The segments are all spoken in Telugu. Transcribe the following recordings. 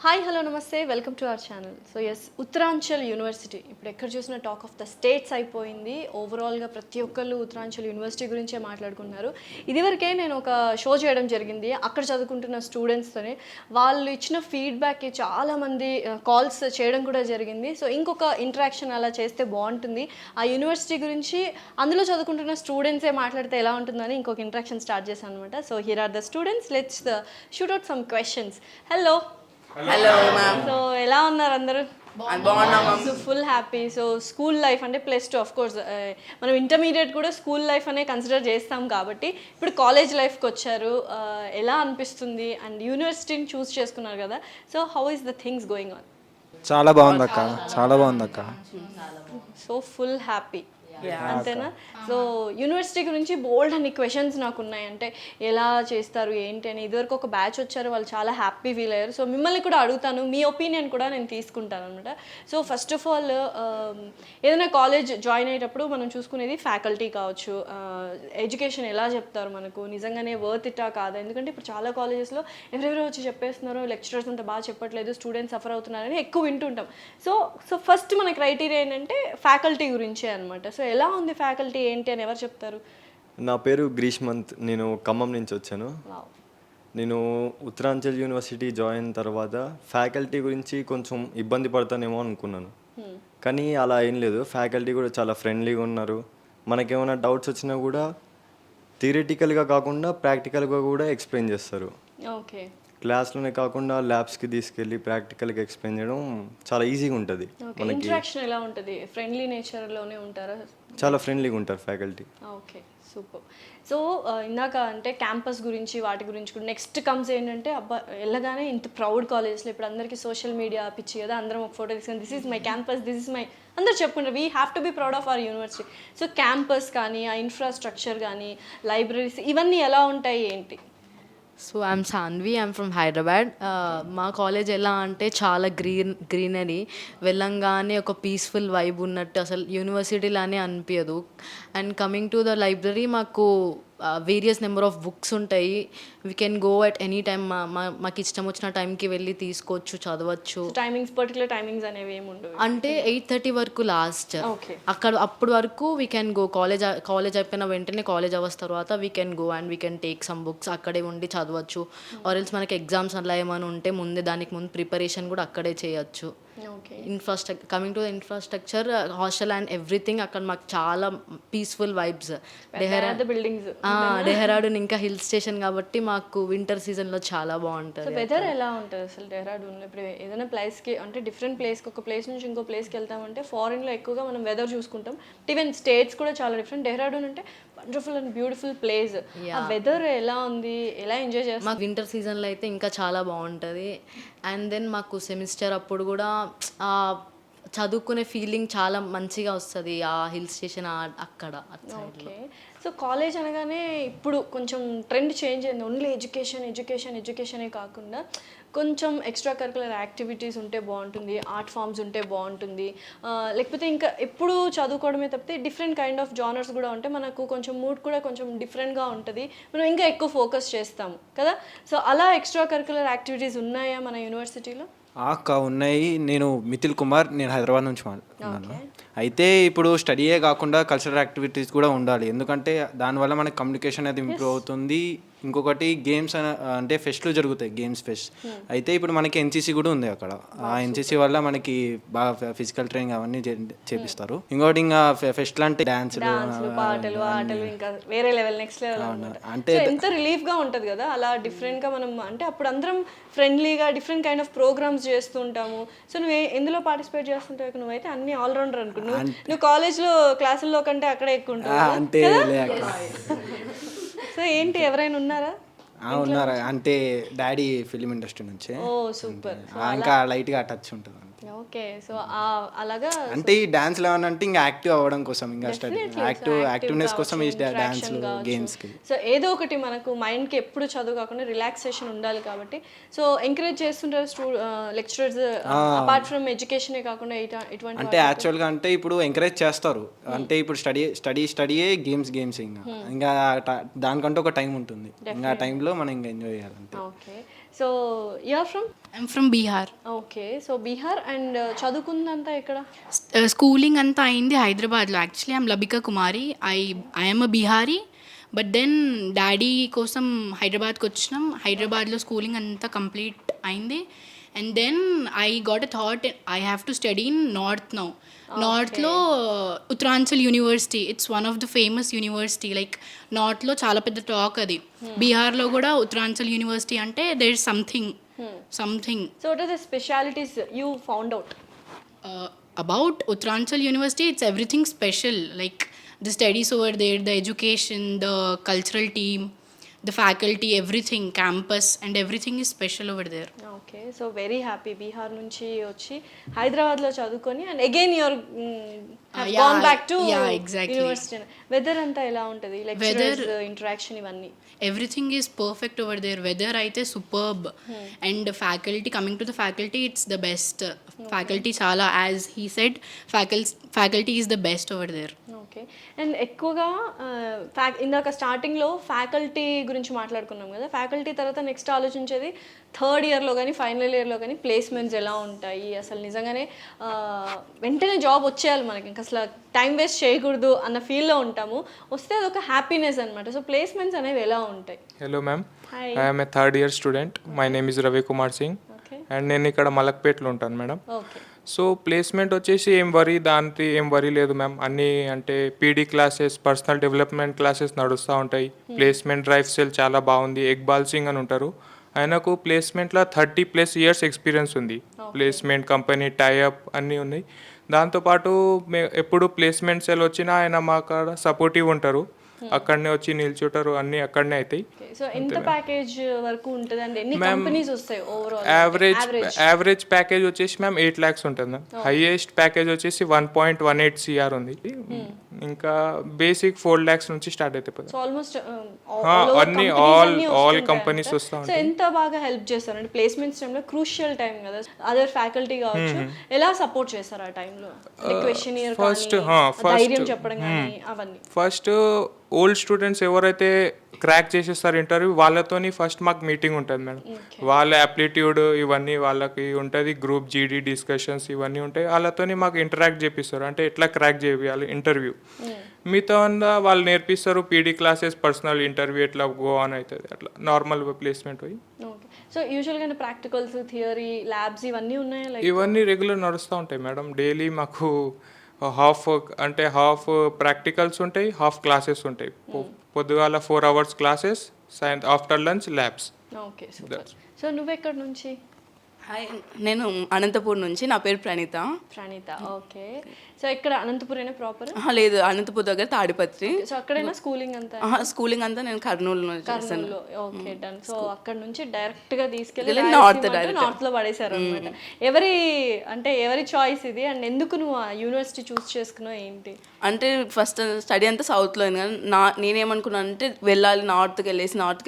హాయ్ హలో నమస్తే welcome to our channel. So yes, Uttaranchal university ఇప్పుడు ఎక్కడ చూసిన టాక్ ఆఫ్ ద స్టేట్స్ అయిపోయింది. ఓవరాల్గా ప్రతి ఒక్కళ్ళు ఉత్తరాంచల్ యూనివర్సిటీ గురించే మాట్లాడుకుంటున్నారు. ఇదివరకే నేను ఒక షో చేయడం జరిగింది అక్కడ చదువుకుంటున్న స్టూడెంట్స్తోనే. వాళ్ళు ఇచ్చిన ఫీడ్బ్యాక్కి చాలామంది కాల్స్ చేయడం కూడా జరిగింది. సో ఇంకొక ఇంటరాక్షన్ అలా చేస్తే బాగుంటుంది. ఆ యూనివర్సిటీ గురించి అందులో చదువుకుంటున్న స్టూడెంట్సే మాట్లాడితే ఎలా ఉంటుందని ఇంకొక ఇంటరాక్షన్ స్టార్ట్ చేశాను అనమాట. So here are the students, let's shoot out some questions. Hello ma'am. So ఎలా ఉన్నారు అందరూ? బాగున్నాం ma'am. So full happy. So school life అంటే +2 ఆఫ్ కోర్స్ మనం ఇంటర్మీడియట్ కూడా స్కూల్ లైఫ్ అనే కన్సిడర్ చేస్తాం కాబట్టి ఇప్పుడు కాలేజ్ లైఫ్కి వచ్చారు. ఎలా అనిపిస్తుంది? అండ్ యూనివర్సిటీని చూస్ చేసుకున్నారు కదా, so how is the things going on? చాలా బాగుంది అక్క. సో ఫుల్ హ్యాపీ అంతేనా? సో యూనివర్సిటీ గురించి బోల్డ్ అన్ని క్వశ్చన్స్ నాకు ఉన్నాయి. అంటే ఎలా చేస్తారు ఏంటి అని. ఇదివరకు ఒక బ్యాచ్ వచ్చారు, వాళ్ళు చాలా హ్యాపీ ఫీల్ అయ్యారు. సో మిమ్మల్ని కూడా అడుగుతాను, మీ ఒపీనియన్ కూడా నేను తీసుకుంటాను అనమాట. సో ఫస్ట్ ఆఫ్ ఆల్, ఏదైనా కాలేజ్ జాయిన్ అయ్యేటప్పుడు మనం చూసుకునేది ఫ్యాకల్టీ కావచ్చు, ఎడ్యుకేషన్ ఎలా చెప్తారు మనకు, నిజంగానే వర్త్ ఇట్టా కాదా. ఎందుకంటే ఇప్పుడు చాలా కాలేజెస్లో ఎవరెవరో వచ్చి చెప్పేస్తున్నారు, లెక్చరర్స్ అంతా బాగా చెప్పట్లేదు, స్టూడెంట్స్ సఫర్ అవుతున్నారని ఎక్కువ వింటుంటాం. సో ఫస్ట్ మన క్రైటీరియా ఏంటంటే ఫ్యాకల్టీ గురించే అనమాట. సో ఎలా ఉంది ఫ్యాకల్టీ ఏంటి అని ఎవరు చెప్తారు? నా పేరు గ్రీష్మంత్, నేను ఖమ్మం నుంచి వచ్చాను. నేను ఉత్తరాంచల్ యూనివర్సిటీ జాయిన్ తర్వాత ఫ్యాకల్టీ గురించి కొంచెం ఇబ్బంది పడతానేమో అనుకున్నాను, కానీ అలా ఏం లేదు. ఫ్యాకల్టీ కూడా చాలా ఫ్రెండ్లీగా ఉన్నారు. మనకేమైనా డౌట్స్ వచ్చినా కూడా థియరిటికల్గా కాకుండా ప్రాక్టికల్గా కూడా ఎక్స్ప్లెయిన్ చేస్తారు. ఓకే. క్లాస్లోనే కాకుండా ల్యాబ్స్కి తీసుకెళ్ళి ప్రాక్టికల్గా ఎక్స్ప్లెయిన్ చేయడం చాలా ఈజీగా ఉంటుంది. మనకి ఇంటరాక్షన్ ఎలా ఉంటుంది? ఫ్రెండ్లీ నేచర్లోనే ఉంటారా? చాలా ఫ్రెండ్లీగా ఉంటారు ఫ్యాకల్టీ. Okay, super. సో ఇందాక అంటే క్యాంపస్ గురించి వాటి గురించి కూడా నెక్స్ట్ కమ్స్ ఏంటంటే, అబ్బా వెళ్ళగానే ఇంత ప్రౌడ్ కాలేజ్లో ఇప్పుడు అందరికీ సోషల్ మీడియా పిచ్చి కదా, అందరం ఒక ఫోటో తీసుకొని this is my campus, this is my అందరు చెప్పుకుంటారు. We have to be proud of our university. So campus కానీ, ఆ ఇన్ఫ్రాస్ట్రక్చర్ కానీ, లైబ్రరీస్ ఇవన్నీ ఎలా ఉంటాయి ఏంటి? So I'm Sanvi, I'm from Hyderabad. మా కాలేజ్ ఎలా అంటే చాలా గ్రీనరీ, వెళ్ళంగానే ఒక పీస్ఫుల్ వైబ్ ఉన్నట్టు, అసలు యూనివర్సిటీలానే అనిపించదు. And coming to the library, మాకు వేరియస్ నెంబర్ ఆఫ్ బుక్స్ ఉంటాయి. We can go at any time. మాకు ఇష్టం వచ్చిన టైంకి వెళ్ళి తీసుకోవచ్చు, చదవచ్చు. టైమింగ్స్, పర్టికులర్ టైమింగ్స్ అనేవి ఏమి ఉండవు. అంటే 8:30 వరకు లాస్ట్. ఓకే. అప్పుడు వరకు వీ కెన్ గో. కాలేజ్ అయిపోయిన వెంటనే, కాలేజ్ అవర్స్ తర్వాత we can go and we can take some books, అక్కడే ఉండి చదవచ్చు. ఆర్ ఎల్స్ మనకి ఎగ్జామ్స్ అలా ఏమైనా ఉంటే దానికి ముందు ప్రిపరేషన్ కూడా అక్కడే చేయొచ్చు. Coming to the infrastructure, hostel and everything, అక్కడ మాకు చాలా పీస్ఫుల్ వైబ్స్. డెహ్రాడూన్ ఇంకా హిల్ స్టేషన్ కాబట్టి మాకు వింటర్ సీజన్లో చాలా బాగుంటుంది. వెదర్ ఎలా ఉంటుంది అసలు డెహ్రాడూన్లో? ఇప్పుడు ఏదైనా ప్లేస్కి అంటే డిఫరెంట్ ప్లేస్కి, ఒక ప్లేస్ నుంచి ఇంకో ప్లేస్కి వెళ్తామంటే ఫారిన్లో ఎక్కువగా మనం వెదర్ చూసుకుంటాం. ఈవెన్ స్టేట్స్ కూడా చాలా డిఫరెంట్. డెహ్రాడూన్ అంటే వండర్ఫుల్ అండ్ బ్యూటిఫుల్ ప్లేస్. ఆ వెదర్ ఎలా ఉంది, ఎలా ఎంజాయ్ చేస్తాం? మాకు వింటర్ సీజన్లో అయితే ఇంకా చాలా బాగుంటుంది. అండ్ దెన్ మాకు సెమిస్టర్ అప్పుడు కూడా చదువుకునే ఫీలింగ్ చాలా మంచిగా వస్తుంది ఆ హిల్ స్టేషన్ అక్కడ. ఓకే. సో కాలేజ్ అనగానే ఇప్పుడు కొంచెం ట్రెండ్ చేంజ్ అయింది. ఓన్లీ ఎడ్యుకేషనే కాకుండా కొంచెం ఎక్స్ట్రా కరికులర్ యాక్టివిటీస్ ఉంటే బాగుంటుంది, ఆర్ట్ ఫామ్స్ ఉంటే బాగుంటుంది. లేకపోతే ఇంకా ఎప్పుడు చదువుకోవడమే తప్పితే డిఫరెంట్ కైండ్ ఆఫ్ జానర్స్ కూడా ఉంటే మనకు కొంచెం మూడ్ కూడా కొంచెం డిఫరెంట్గా ఉంటుంది, మనం ఇంకా ఎక్కువ ఫోకస్ చేస్తాము కదా. సో అలా ఎక్స్ట్రా కరికులర్ యాక్టివిటీస్ ఉన్నాయా మన యూనివర్సిటీలో? అక్క ఉన్నాయి. నేను మిథిల్ కుమార్, నేను హైదరాబాద్ నుంచి ఉన్నాను. అయితే ఇప్పుడు స్టడీయే కాకుండా కల్చరల్ యాక్టివిటీస్ కూడా ఉండాలి, ఎందుకంటే దానివల్ల మనకి కమ్యూనికేషన్ అనేది ఇంప్రూవ్ అవుతుంది. ఇంకొకటి గేమ్స్ అంటే ఫెస్ట్లు జరుగుతాయి, గేమ్స్ ఫెస్ట్. అయితే ఇప్పుడు మనకి ఎన్సీసీ కూడా ఉంది అక్కడ. ఆ ఎన్సీసీ వల్ల మనకి బాగా ఫిజికల్ ట్రైనింగ్ అవన్నీ చేపిస్తారు. ఇంకోటి ఇంకా ఫెస్ట్లు అంటే డాన్సులు, పాటలు, ఆటలు, ఇంకా వేరే లెవెల్, నెక్స్ట్ లెవెల్. అంటే ఎంత రిలీఫ్ గా ఉంటది కదా అలా డిఫరెంట్ గా మనం. అంటే అప్పుడు అందరం ఫ్రెండ్లీగా డిఫరెంట్ కైండ్ ఆఫ్ ప్రోగ్రామ్స్ చేస్తూ ఉంటాము. సో నువ్వు ఎందులో పార్టిసిపేట్ చేస్తుంటావు? నువ్వుైతే అన్ని ఆల్రౌండర్ అనుకో. నువ్వు కాలేజ్లో క్లాసుల్లో కంటే అక్కడే ఎక్కువ ఉంటావు. సో ఏంటి, ఎవరైనా ఉన్నారా? ఉన్నారు. అంటే డాడీ ఫిలిం ఇండస్ట్రీ నుంచి. ఓ సూపర్. ఇంకా లైట్గా టచ్ ఉంటుంది. ఓకే. సో అలాగా అంటే ఈ డాన్స్ ఏమన్నా అంటే ఇంకా యాక్టివ్ అవ్వడం కోసం, ఇంకా స్టడీ యాక్టివ్నెస్ కోసం ఈ డాన్స్ గేమ్స్ కి. సో ఏదో ఒకటి మనకు మైండ్ కి ఎప్పుడు చదువు కాకుండా రిలాక్సేషన్ ఉండాలి కాబట్టి సో ఎంకరేజ్ చేస్తుంటారు లెక్చరర్స్. అపార్ట్ ఫ్రమ్ ఎడ్యుకేషనే కాకుండా ఇటువంటి అంటే యాక్చువల్గా అంటే ఇప్పుడు ఎంకరేజ్ చేస్తారు. అంటే ఇప్పుడు స్టడీయే గేమ్స్ ఇంకా దానికంటే ఒక టైం ఉంటుంది. ఇంకా ఆ టైంలో మనం ఇంకా ఎంజాయ్ చేయాలంటే. Okay. So you're from I'm from Bihar. Okay so Bihar and చదువుకుందంతా ఎక్కడ Schooling anta అయింది హైదరాబాద్లో. Actually I'm Labika Kumari. I'm a Bihari, but then daddy కోసం హైదరాబాద్కి వచ్చినాం. హైదరాబాద్లో స్కూలింగ్ అంతా కంప్లీట్ అయింది. And then I got a thought I have to study in north now. నార్త్లో Uttaranchal university, it's one of the famous university. Like నార్త్లో చాలా పెద్ద టాక్ అది. బీహార్లో కూడా ఉత్తరాంచల్ యూనివర్సిటీ అంటే there is something. So what are the specialities you found out? About Uttaranchal University, it's everything special. Like the studies over there, the education, the cultural team, the faculty, everything, campus, and everything is special over there. Okay so very happy Bihar నుంచి వచ్చి హైదరాబాద్లో చదువుకొని and again your yeah, gone back to yeah, exactly. University. Weather అంతా ఎలా ఉంటుంది, లెక్చరర్స్ ఇంటరాక్షన్ ఇవన్నీ? Everything is perfect over there. Weather అయితే superb. And faculty, coming to the faculty, it's the best. Faculty చాలా, as he said, faculty is the best over there. Okay and ఎక్కువగా ఇందాక స్టార్టింగ్లో ఫ్యాకల్టీ గురించి మాట్లాడుకున్నాం కదా. ఫ్యాకల్టీ తర్వాత నెక్స్ట్ ఆలోచించేది థర్డ్ ఇయర్లో కానీ ఫైనల్ ఇయర్లో కానీ ప్లేస్మెంట్స్ ఎలా ఉంటాయి, అసలు నిజంగానే వెంటనే జాబ్ వచ్చేయాలి మనకి, ఇంకా అసలు టైం వేస్ట్ చేయకూడదు అన్న ఫీల్లో ఉంటాము. వస్తే అదొక హ్యాపీనెస్ అనమాట. సో ప్లేస్మెంట్స్ అనేవి ఎలా ఉంటాయి? Hello ma'am, Hi. I am a third year student. My name is Ravi Kumar Singh okay and నేను ఇక్కడ మలక్పేట్లో ఉంటాను మేడం. ఓకే సో ప్లేస్మెంట్ వచ్చేసి ఏం వరీ లేదు మ్యామ్. అన్నీ అంటే PD classes, personal development classes నడుస్తూ ఉంటాయి. ప్లేస్మెంట్ డ్రైవ్ సెల్ చాలా బాగుంది. ఇక్బాల్ సింగ్ అని ఉంటారు, ఆయనకు ప్లేస్మెంట్లో 30+ years ఎక్స్పీరియన్స్ ఉంది. ప్లేస్మెంట్ కంపెనీ టైఅప్ అన్నీ ఉన్నాయి. దాంతోపాటు ఎప్పుడు ప్లేస్మెంట్ సెల్ వచ్చినా ఆయన మా కాడ సపోర్టివ్ ఉంటారు. అక్కడనే వచ్చి నిల్చుంటారు, అన్నీ అక్కడనే అవుతాయి. సో ఎంత ప్యాకేజ్ వరకు ఉంటుంది అండి? ఎన్ని కంపెనీస్ వస్తాయి ఓవరాల్? యావరేజ్ ప్యాకేజ్ వచ్చేసి మ్యామ్ 8 lakhs ఉంటుంది మ్యామ్. హైయెస్ట్ ప్యాకేజ్ వచ్చేసి 1.18 CR ఉంది. ఇంకా బేసిక్ 4 lakhs నుంచి స్టార్ట్ అవుతాయి. సో ఆల్మోస్ట్ అన్ని ఆల్ కంపెనీస్ వస్తూ సో ఉంటాయి. ఎంత బాగా హెల్ప్ చేస్తారు అంటే ప్లేస్మెంట్స్ టైంలో క్రూషియల్ టైం కదా, అదర్ ఫ్యాకల్టీ కావచ్చు, ఎలా సపోర్ట్ చేస్తారు ఆ టైంలో? క్వశ్చనియర్ ధైర్యం చెప్పడం కానీ అవన్నీ. ఫస్ట్ ఓల్డ్ స్టూడెంట్స్ ఎవరైతే క్రాక్ చేసేస్తారు ఇంటర్వ్యూ, వాళ్ళతోని ఫస్ట్ మాకు మీటింగ్ ఉంటుంది మేడం. వాళ్ళ యాప్లిట్యూడ్ ఇవన్నీ వాళ్ళకి ఉంటుంది, గ్రూప్ జీడీ డిస్కషన్స్ ఇవన్నీ ఉంటాయి. వాళ్ళతోని మాకు ఇంటరాక్ట్ చేపిస్తారు, అంటే ఎట్లా క్రాక్ చేయాలి ఇంటర్వ్యూ. మీతో వాళ్ళు నేర్పిస్తారు. పీడీ క్లాసెస్, పర్సనల్ ఇంటర్వ్యూ ఎట్లా గో ఆన్ అవుతుంది, అట్లా నార్మల్ ప్లేస్మెంట్ పోయి. ఓకే సో యూజువల్గా ప్రాక్టికల్స్, థియరీ, ల్యాబ్స్ ఇవన్నీ ఉన్నాయా? లైక్ ఇవన్నీ రెగ్యులర్ నడుస్తూ ఉంటాయి మేడం. డైలీ మాకు హాఫ్ ప్రాక్టికల్స్ ఉంటాయి, హాఫ్ క్లాసెస్ ఉంటాయి. పొద్దుగాల 4 hours classes, after lunch labs. Okay super. So నువ్వెక్కడి నుంచి? హాయ్, నేను అనంతపూర్ నుంచి. నా పేరు ప్రణీత. ప్రణీత. ఓకే సో ఇక్కడ అనంతపురేనా ప్రాపర్? లేదు, అనంతపూర్ దగ్గర తాడిపత్రి. సో అక్కడైనా స్కూలింగ్ అంతా? స్కూలింగ్ అంతా నేను కర్నూలు చేస్తాను. కర్నూలులో. Okay done. సో అక్కడ నుంచి డైరెక్ట్ గా తీసుకెళ్ళి నార్త్ లో పడేశారు అనమాట. ఎవరి చాయిస్ ఇది అండ్ ఎందుకు నువ్వు ఆ యూనివర్సిటీ చూస్ చేసుకున్నావు ఏంటి? అంటే ఫస్ట్ స్టడీ అంతా సౌత్లో అయింది కానీ నేనేమనుకున్నాను అంటే వెళ్ళాలి, నార్త్కి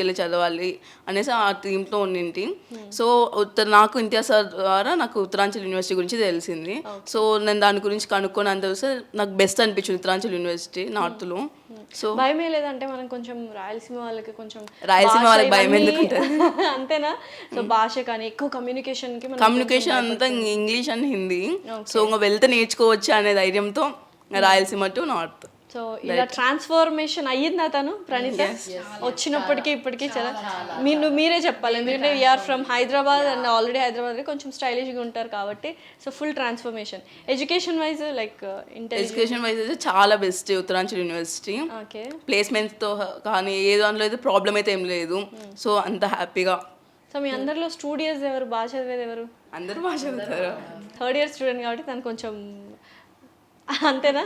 వెళ్ళి చదవాలి అనేసి ఆ థీమ్తో ఉండింటి. సో నాకు ఇంతియాజ్ సార్ ద్వారా నాకు ఉత్తరాంచల్ యూనివర్సిటీ గురించి తెలిసింది. సో నేను దాని గురించి కనుక్కొని అంత చూస్తే నాకు బెస్ట్ అనిపించింది ఉత్తరాంచల్ యూనివర్సిటీ నార్త్లో. సో భయమే లేదంటే మనం కొంచెం రాయలసీమ వాళ్ళకి రాయలసీమ వాళ్ళకి భయం ఎందుకు అంతేనా? సో భాష కానీ ఎక్కువ కమ్యూనికేషన్ అంతా ఇంగ్లీష్ అండ్ హిందీ. సో ఇంకా వెళ్తే నేర్చుకోవచ్చు అనే ధైర్యంతో రాయలసీమ టు నార్త్. సో ఇలా ట్రాన్స్ఫర్మేషన్ అయ్యిందా తను ప్రణీత వచ్చినప్పటికీ ఇప్పటికీ? చాలా మీరే చెప్పాలి, ఎందుకంటే we're from Hyderabad and already హైదరాబాద్లో కొంచెం స్టైలిష్గా ఉంటారు కాబట్టి. So full transformation. Education wise like education wise అయితే చాలా బెస్ట్ ఉత్తరాంచల్ యూనివర్సిటీ. ఓకే ప్లేస్మెంట్స్తో కానీ ఏ దాంట్లో అయితే ప్రాబ్లం అయితే ఏం లేదు. సో అంత హ్యాపీగా. సో మీ అందరిలో స్టూడియోస్ ఎవరు, బాగా చదివేది ఎవరు? అందరూ బాగా చదువుతారు. థర్డ్ ఇయర్ స్టూడెంట్ కాబట్టి తను కొంచెం అంతేనా?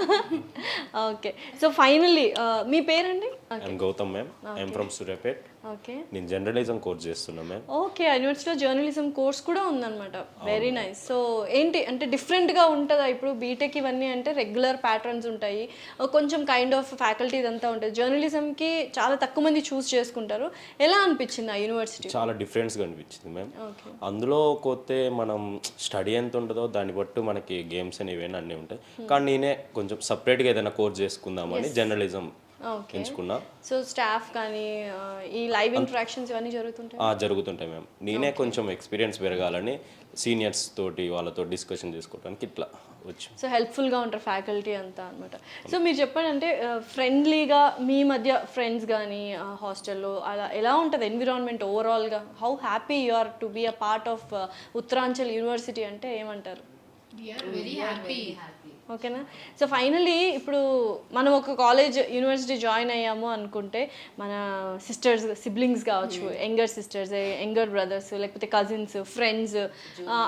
ఓకే సో ఫైనల్లీ మీ పేరండి? I'm Gautam ma'am. I'm from Suryapet. Okay నేను జర్నలిజం కోర్స్ చేస్తున్నా మ్యామ్. ఓకే యూనివర్సిటీలో జర్నలిజం కోర్స్ కూడా ఉందన్నమాట. Very nice. సో ఏంటి అంటే డిఫరెంట్గా ఉంటుందా? ఇప్పుడు బీటెక్ ఇవన్నీ అంటే రెగ్యులర్ ప్యాటర్న్స్ ఉంటాయి, కొంచెం కైండ్ ఆఫ్ ఫ్యాకల్టీ ఇదంతా ఉంటుంది. జర్నలిజంకి చాలా తక్కువ మంది చూస్ చేసుకుంటారు. ఎలా అనిపించింది ఆ యూనివర్సిటీ? చాలా డిఫరెన్స్గా అనిపించింది మ్యామ్. అందులో కొత్తే మనం స్టడీ ఎంత ఉంటుందో దాన్ని బట్టి మనకి గేమ్స్ అని ఇవన్నీ అన్నీ ఉంటాయి. కానీ నేనే కొంచెం సపరేట్గా ఏదైనా కోర్స్ చేసుకుందామని జర్నలిజం ఎంచుకున్నా. సో స్టాఫ్ కానీ ఈ లైవ్ ఇంటరాక్షన్స్ ఇవన్నీ జరుగుతుంటాయి. జరుగుతుంటాయి మ్యామ్. నేనే కొంచెం ఎక్స్పీరియన్స్ పెరగాలని సీనియర్స్ తోటి వాళ్ళతో డిస్కషన్ చేసుకోవడానికి ఇట్లా వచ్చి. సో హెల్ప్ఫుల్గా ఉంటారు ఫ్యాకల్టీ అంతా అనమాట. సో మీరు చెప్పండి, అంటే ఫ్రెండ్లీగా మీ మధ్య ఫ్రెండ్స్ కానీ హాస్టల్లో అలా ఎలా ఉంటుంది ఎన్విరాన్మెంట్ ఓవరాల్గా? How happy you are to be a part of Uttaranchal university అంటే ఏమంటారు? Very happy. ఓకేనా. సో ఫైనలీ ఇప్పుడు మనం ఒక కాలేజ్ యూనివర్సిటీ జాయిన్ అయ్యాము అనుకుంటే మన సిస్టర్స్ సిబ్లింగ్స్ కావచ్చు, యంగర్ సిస్టర్స్, యంగర్ బ్రదర్స్, లేకపోతే కజిన్స్, ఫ్రెండ్స్,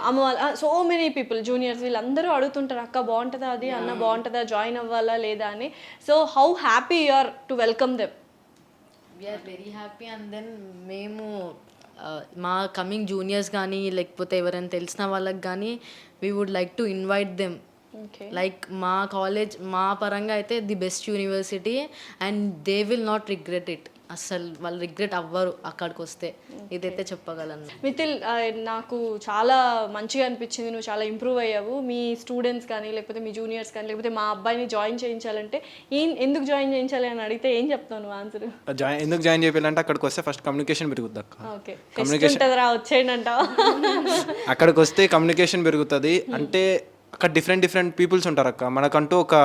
అమ్మ వాళ్ళ, సో మెనీ పీపుల్, జూనియర్స్, వీళ్ళందరూ అడుగుతుంటారు అక్క బాగుంటుందా అది, అన్న బాగుంటుందా, జాయిన్ అవ్వాలా లేదా అని. So how happy you are to welcome them? We're very happy. And then మేము మా కమింగ్ జూనియర్స్ కానీ లేకపోతే ఎవరైనా తెలిసిన వాళ్ళకి కానీ we would like to invite them. Like మా కాలేజ్ మా పరంగా అయితే the best university and they will not regret it. అస్సలు వాళ్ళు రిగ్రెట్ అవ్వరు అక్కడికి వస్తే, ఇదైతే చెప్పగలను. మిథిల్, నాకు చాలా మంచిగా అనిపించింది, నువ్వు చాలా ఇంప్రూవ్ అయ్యావు. మీ స్టూడెంట్స్ కానీ లేకపోతే మీ జూనియర్స్ కానీ లేకపోతే మా అబ్బాయిని జాయిన్ చేయించాలంటే ఎందుకు జాయిన్ చేయించాలి అని అడిగితే ఏం చెప్తావు నువ్వు ఆన్సర్? ఎందుకు జాయిన్ చేయాలంటే అక్కడికి వస్తే ఫస్ట్ కమ్యూనికేషన్ పెరుగుతుంది అక్క. ఓకే, ఉంటుందిరా వచ్చేయండి అంటావా? అక్కడికి వస్తే కమ్యూనికేషన్ పెరుగుతుంది. అంటే అక్కడ డిఫరెంట్ పీపుల్స్ ఉంటారు అక్క, మనకంటూ ఒక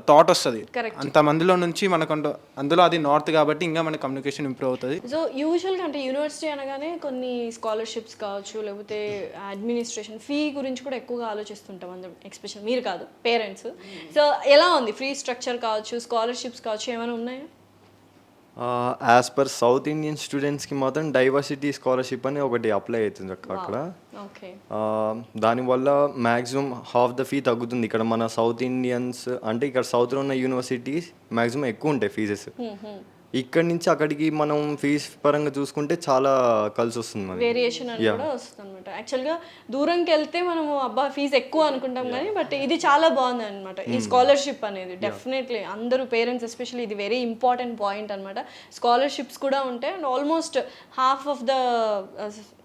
థాట్ వస్తుంది అంతమందిలో నుంచి మనకంటూ. అందులో అది నార్త్ కాబట్టి ఇంకా మన కమ్యూనికేషన్ ఇంప్రూవ్ అవుతుంది. సో యూజువల్గా అంటే యూనివర్సిటీ అనగానే కొన్ని స్కాలర్షిప్స్ కావచ్చు లేకపోతే అడ్మినిస్ట్రేషన్ ఫీ గురించి కూడా ఎక్కువగా ఆలోచిస్తుంటాం అందరం, ఎస్పెషల్ మీరు కాదు పేరెంట్స్. సో ఎలా ఉంది ఫీ స్ట్రక్చర్ కావచ్చు, స్కాలర్షిప్స్ కావచ్చు, ఏమైనా ఉన్నాయా? యాజ్ పర్ సౌత్ ఇండియన్ స్టూడెంట్స్కి మాత్రం డైవర్సిటీ స్కాలర్షిప్ అని ఒకటి అప్లై అవుతుంది అక్కడ. దానివల్ల మ్యాక్సిమం హాఫ్ ద ఫీ తగ్గుతుంది. ఇక్కడ మన సౌత్ ఇండియన్స్ అంటే ఇక్కడ సౌత్లో ఉన్న యూనివర్సిటీస్ మ్యాక్సిమం ఎక్కువ ఉంటాయి ఫీజెస్. ఇక్కడ నుంచి అక్కడికి మనం ఫీజ్ పరంగా చూసుకుంటే చాలా కలిసి వస్తుంది, మరి వేరియేషన్ అని కూడా వస్తుంది అనమాట. యాక్చువల్గా దూరంకి వెళ్తే మనము అబ్బా ఫీజు ఎక్కువ అనుకుంటాం కానీ బట్ ఇది చాలా బాగుంది అనమాట ఈ స్కాలర్షిప్ అనేది. డెఫినెట్లీ అందరూ పేరెంట్స్ ఎస్పెషల్లీ ఇది వెరీ ఇంపార్టెంట్ పాయింట్ అనమాట. స్కాలర్షిప్స్ కూడా ఉంటాయి and almost half of the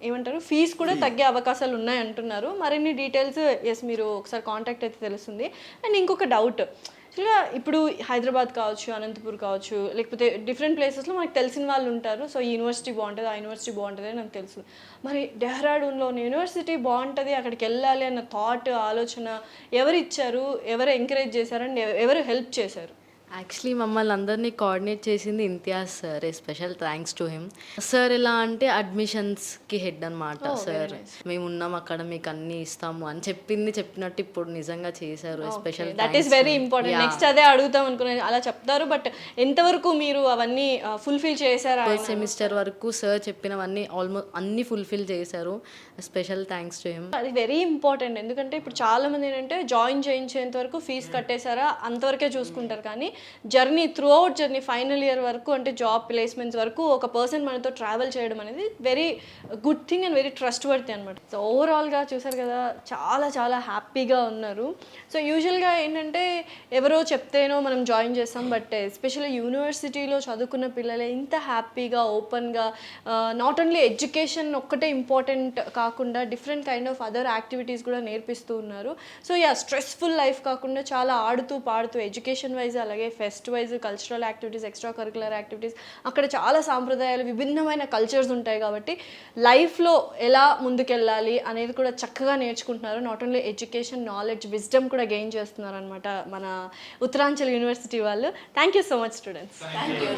ఏమంటారు ఫీజ్ కూడా తగ్గే అవకాశాలు ఉన్నాయి అంటున్నారు. మరిన్ని డీటెయిల్స్ మీరు ఒకసారి కాంటాక్ట్ అయితే తెలుస్తుంది. అండ్ ఇంకొక డౌట్, యాక్చువల్గా ఇప్పుడు హైదరాబాద్ కావచ్చు, అనంతపూర్ కావచ్చు, లేకపోతే డిఫరెంట్ ప్లేసెస్లో మనకు తెలిసిన వాళ్ళు ఉంటారు. సో ఈ యూనివర్సిటీ బాగుంటుంది, ఆ యూనివర్సిటీ బాగుంటుంది అని నాకు తెలుసు. మరి డెహ్రాడూన్లో యూనివర్సిటీ బాగుంటుంది, అక్కడికి వెళ్ళాలి అన్న థాట్, ఆలోచన ఎవరు ఇచ్చారు, ఎవరు ఎంకరేజ్ చేశారు అండ్ ఎవరు హెల్ప్ చేశారు? యాక్చువల్లీ మమ్మల్ని అందరినీ కోఆర్డినేట్ చేసింది Imtiaz sir, special thanks to him. Sir ఎలా అంటే అడ్మిషన్స్కి హెడ్ అనమాట. సార్ మేము ఉన్నాం అక్కడ, మీకు అన్నీ ఇస్తాము అని చెప్పినట్టు ఇప్పుడు నిజంగా చేశారు. Special that is very important. Next అదే అడుగుతాం అనుకున్నాను, అలా చెప్తారు బట్ ఎంతవరకు మీరు అవన్నీ ఫుల్ఫిల్ చేశారా? ఫస్ట్ సెమిస్టర్ వరకు సార్ చెప్పినవన్నీ ఆల్మోస్ట్ అన్నీ ఫుల్ఫిల్ చేశారు. Special thanks to him. అది వెరీ ఇంపార్టెంట్, ఎందుకంటే ఇప్పుడు చాలా మంది ఏంటంటే జాయిన్ చేయించేంత వరకు ఫీజు కట్టేశారా అంతవరకే చూసుకుంటారు. కానీ journey through out journey final year వరకు అంటే జాబ్ ప్లేస్మెంట్స్ వరకు ఒక పర్సన్ మనతో ట్రావెల్ చేయడం అనేది very good thing and very trust worthy అనమాట. సో ఓవరాల్గా చూసారు కదా, చాలా చాలా హ్యాపీగా ఉన్నారు. సో యూజువల్గా ఏంటంటే ఎవరో చెప్తేనో మనం జాయిన్ చేస్తాం, బట్ ఎస్పెషల్లీ యూనివర్సిటీలో చదువుకున్న పిల్లలే ఇంత హ్యాపీగా ఓపెన్గా నాట్ ఓన్లీ ఎడ్యుకేషన్ ఒక్కటే ఇంపార్టెంట్ కాకుండా different kind of other activities కూడా నేర్పిస్తూ ఉన్నారు. సో స్ట్రెస్ఫుల్ లైఫ్ కాకుండా చాలా ఆడుతూ పాడుతూ ఎడ్యుకేషన్ వైజ్ అలాగే pest wise cultural activities, extra curricular activities, అక్కడ చాలా సాంప్రదాయాలు, విభిన్నమైన కల్చర్స్ ఉంటాయి కాబట్టి లైఫ్లో ఎలా ముందుకెళ్ళాలి అనేది కూడా చక్కగా నేర్చుకుంటున్నారు. Not only education, knowledge, wisdom కూడా గెయిన్ చేస్తున్నారు అనమాట మన ఉత్తరాంచల్ యూనివర్సిటీ వాళ్ళు. Thank you so much students. Thank you.